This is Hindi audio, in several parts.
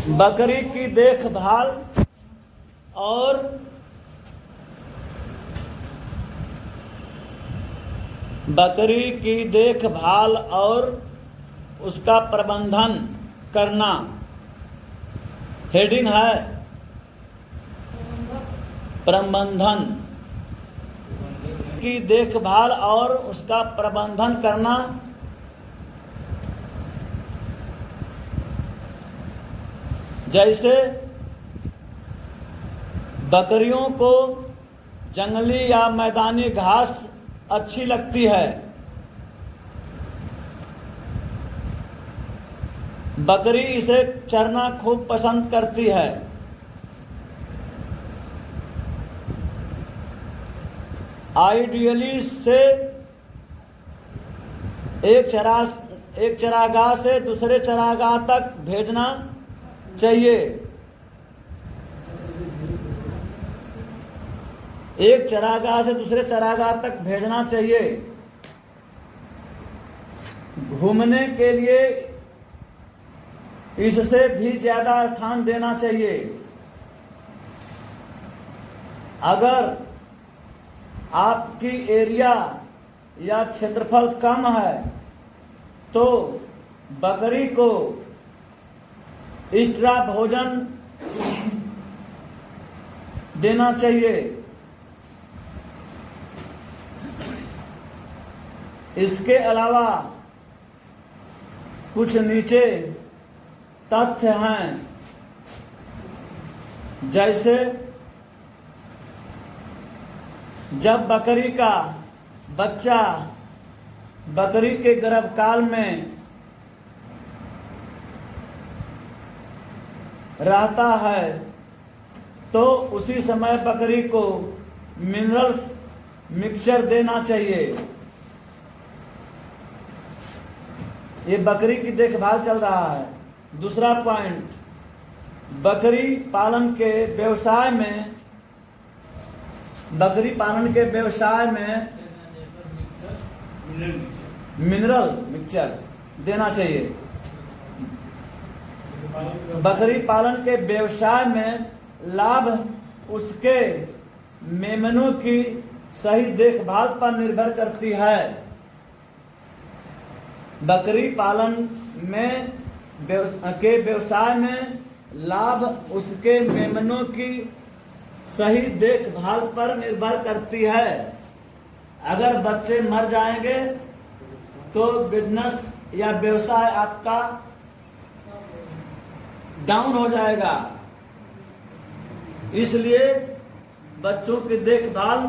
बकरी की देखभाल और बकरी की देखभाल और उसका प्रबंधन करना। हेडिंग है प्रबंधन की देखभाल और उसका प्रबंधन करना। जैसे बकरियों को जंगली या मैदानी घास अच्छी लगती है। बकरी इसे चरना खूब पसंद करती है। आइडियली से एक चरागाह से दूसरे चरागाह तक भेजना चाहिए। एक चरागाह से दूसरे चरागाह तक भेजना चाहिए। घूमने के लिए इससे भी ज्यादा स्थान देना चाहिए। अगर आपकी एरिया या क्षेत्रफल कम है तो बकरी को एक्स्ट्रा भोजन देना चाहिए। इसके अलावा कुछ नीचे तथ्य हैं, जैसे जब बकरी का बच्चा बकरी के गर्भकाल में रहता है तो उसी समय बकरी को मिनरल्स मिक्सचर देना चाहिए। ये बकरी की देखभाल चल रहा है। दूसरा पॉइंट, बकरी पालन के व्यवसाय में मिनरल मिक्सचर देना चाहिए। बकरी पालन के व्यवसाय में लाभ उसके मेमनों की सही देखभाल पर निर्भर करती है। बकरी पालन के व्यवसाय में लाभ उसके मेमनों की सही देखभाल पर निर्भर करती है। अगर बच्चे मर जाएंगे तो बिजनेस या व्यवसाय आपका डाउन हो जाएगा। इसलिए बच्चों की देखभाल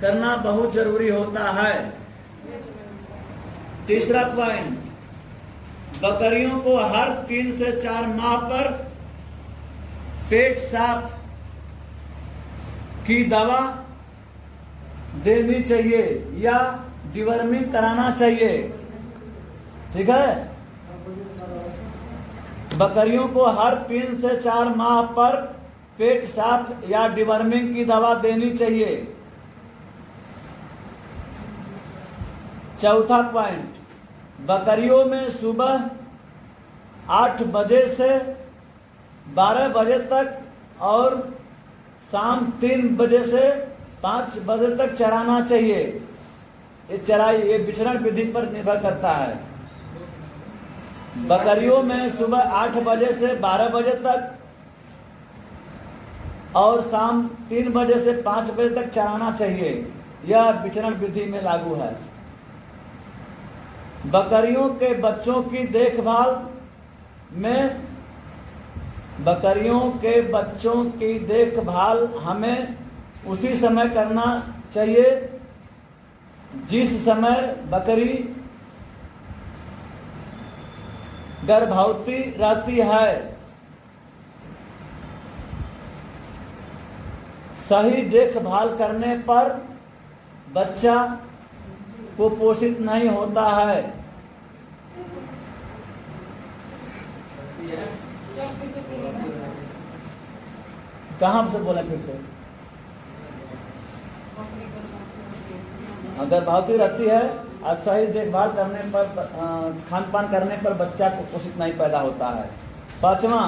करना बहुत जरूरी होता है। तीसरा पॉइंट, बकरियों को हर 3 से 4 माह पर पेट साफ की दवा देनी चाहिए या डिवर्मिंग कराना चाहिए। ठीक है, बकरियों को हर 3 से 4 माह पर पेट साफ या डिवर्मिंग की दवा देनी चाहिए। चौथा पॉइंट, बकरियों में सुबह 8 बजे से 12 बजे तक और शाम 3 बजे से 5 बजे तक चराना चाहिए। ये विचरण विधि पर निर्भर करता है। बकरियों में सुबह 8 बजे से 12 बजे तक और शाम 3 बजे से 5 बजे तक चराना चाहिए। यह विचरण विधि में लागू है। बकरियों के बच्चों की देखभाल हमें उसी समय करना चाहिए जिस समय बकरी गर्भवती रहती है। सही देखभाल करने पर बच्चा कुपोषित नहीं होता है। कहाँ से बोले फिर से? गर्भवती रहती है और सही देखभाल करने पर खान पान करने पर बच्चा कुपोषित नहीं पैदा होता है। पांचवा,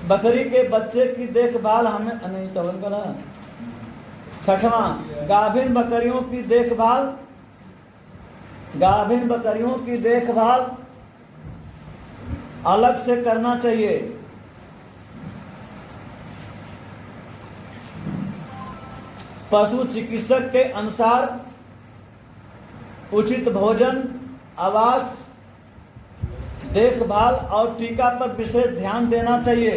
बकरी के बच्चे की देखभाल हमें नहीं तो ना। छठवां, गाभिन बकरियों की देखभाल अलग से करना चाहिए। पशु चिकित्सक के अनुसार उचित भोजन, आवास, देखभाल और टीका पर विशेष ध्यान देना चाहिए।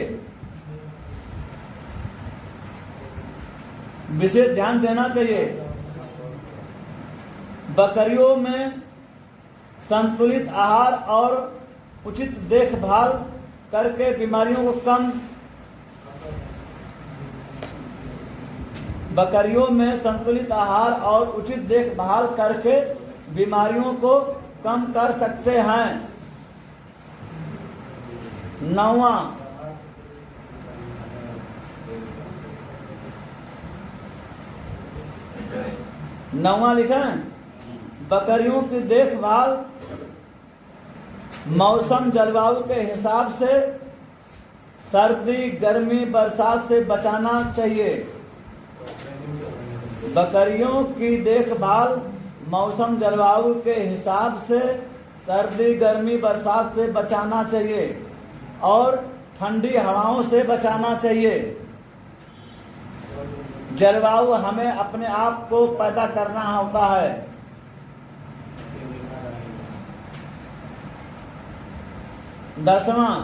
बकरियों में संतुलित आहार और उचित देखभाल करके बीमारियों को कम कर सकते हैं। नौवां लिखा है, बकरियों की देखभाल मौसम जलवायु के हिसाब से सर्दी, गर्मी, बरसात से बचाना चाहिए। बकरियों की देखभाल मौसम जलवायु के हिसाब से सर्दी, गर्मी, बरसात से बचाना चाहिए और ठंडी हवाओं से बचाना चाहिए। जलवायु हमें अपने आप को पैदा करना होता है। दसवां,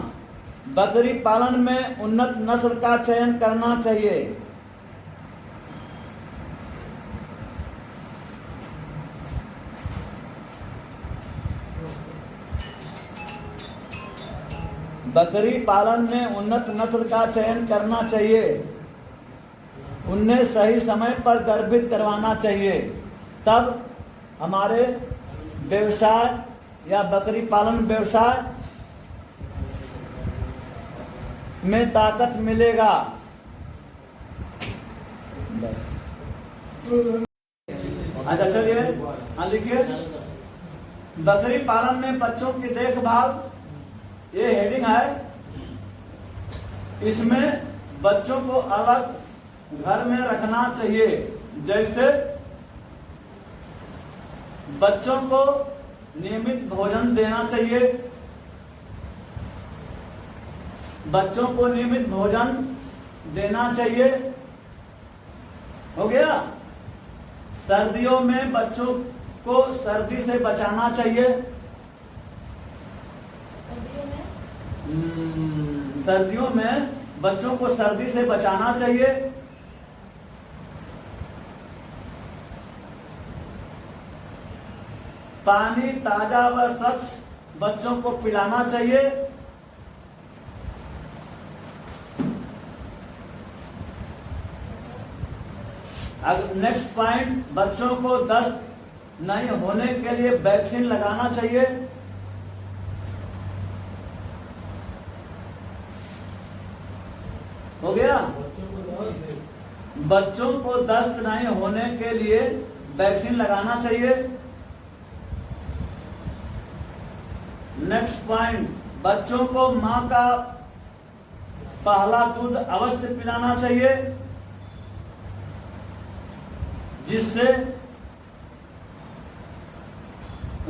बकरी पालन में उन्नत नस्ल का चयन करना चाहिए। बकरी पालन में उन्नत नस्ल का चयन करना चाहिए। उन्हें सही समय पर गर्भित करवाना चाहिए, तब हमारे व्यवसाय या बकरी पालन व्यवसाय में ताकत मिलेगा। बस अच्छा चलिए, हाँ लिखिए, बकरी पालन में बच्चों की देखभाल, ये हेडिंग है। इसमें बच्चों को अलग घर में रखना चाहिए। जैसे बच्चों को नियमित भोजन देना चाहिए। हो गया। सर्दियों में बच्चों को सर्दी से बचाना चाहिए। सर्दियों में बच्चों को सर्दी से बचाना चाहिए। पानी ताजा व स्वच्छ बच्चों को पिलाना चाहिए। अब नेक्स्ट पॉइंट, बच्चों को दस्त नहीं होने के लिए वैक्सीन लगाना चाहिए। हो गया। बच्चों को दस्त नहीं होने के लिए वैक्सीन लगाना चाहिए। नेक्स्ट पॉइंट, बच्चों को मां का पहला दूध अवश्य पिलाना चाहिए, जिससे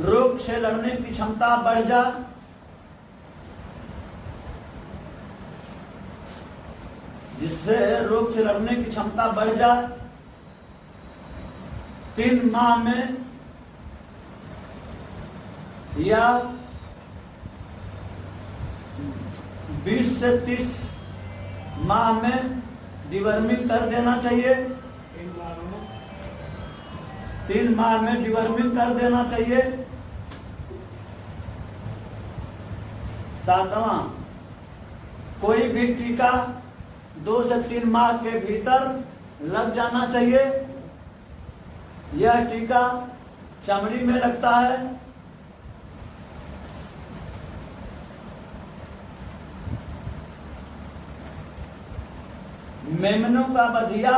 रोग से लड़ने की क्षमता बढ़ जाए। जिससे रोग से लड़ने की क्षमता बढ़ जाए। 3 माह में या 20 से 30 माह में डिवर्मिंग कर देना चाहिए। 3 माह में डिवर्मिंग कर देना चाहिए। 7वां, कोई भी टीका 2 से 3 माह के भीतर लग जाना चाहिए। यह टीका चमड़ी में लगता है। मेमनों का बधिया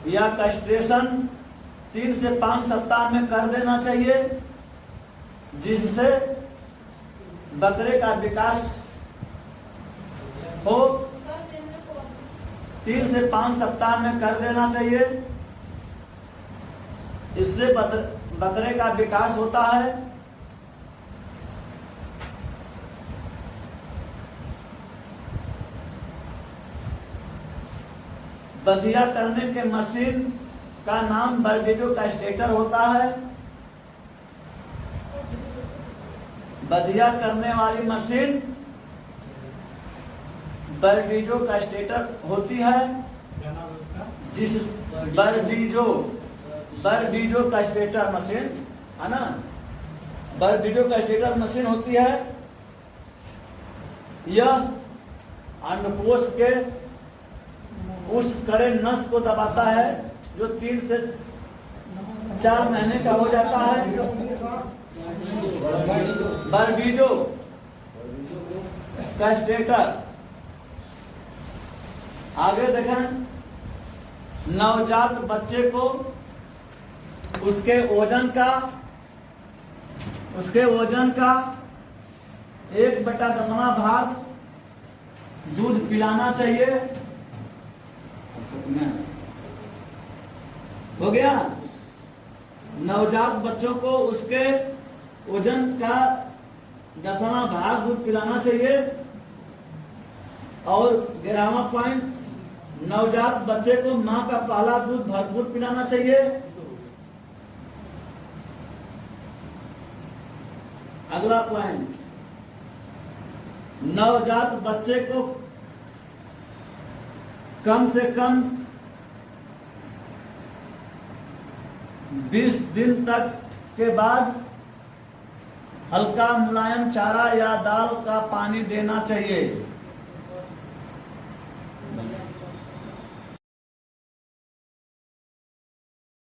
या कस्ट्रेशन 3 से 5 सप्ताह में कर देना चाहिए, जिससे बकरे का विकास हो 3 से 5 सप्ताह में कर देना चाहिए। इससे बकरे का विकास होता है। बधिया करने के मशीन का नाम बर्डीजो कास्टेटर होता है। बधिया करने वाली मशीन बर्डीजो कास्टेटर होती है। जिस बर्डीजो कास्टेटर मशीन है ना, बर्डीजो कास्टेटर मशीन होती है। यह अंडकोश के उस कड़े नस को दबाता है जो 3 से 4 महीने का हो जाता है। बर्डीजो कास्टेटर। आगे देखें, नवजात बच्चे को उसके वजन का 1/10 भाग दूध पिलाना चाहिए। हो गया। नवजात बच्चों को उसके वजन का 10वां भाग दूध पिलाना चाहिए। और 11वां पॉइंट, नवजात बच्चे को मां का पहला दूध भरपूर पिलाना चाहिए। अगला पॉइंट, नवजात बच्चे को कम से कम 20 दिन तक के बाद हल्का मुलायम चारा या दाल का पानी देना चाहिए।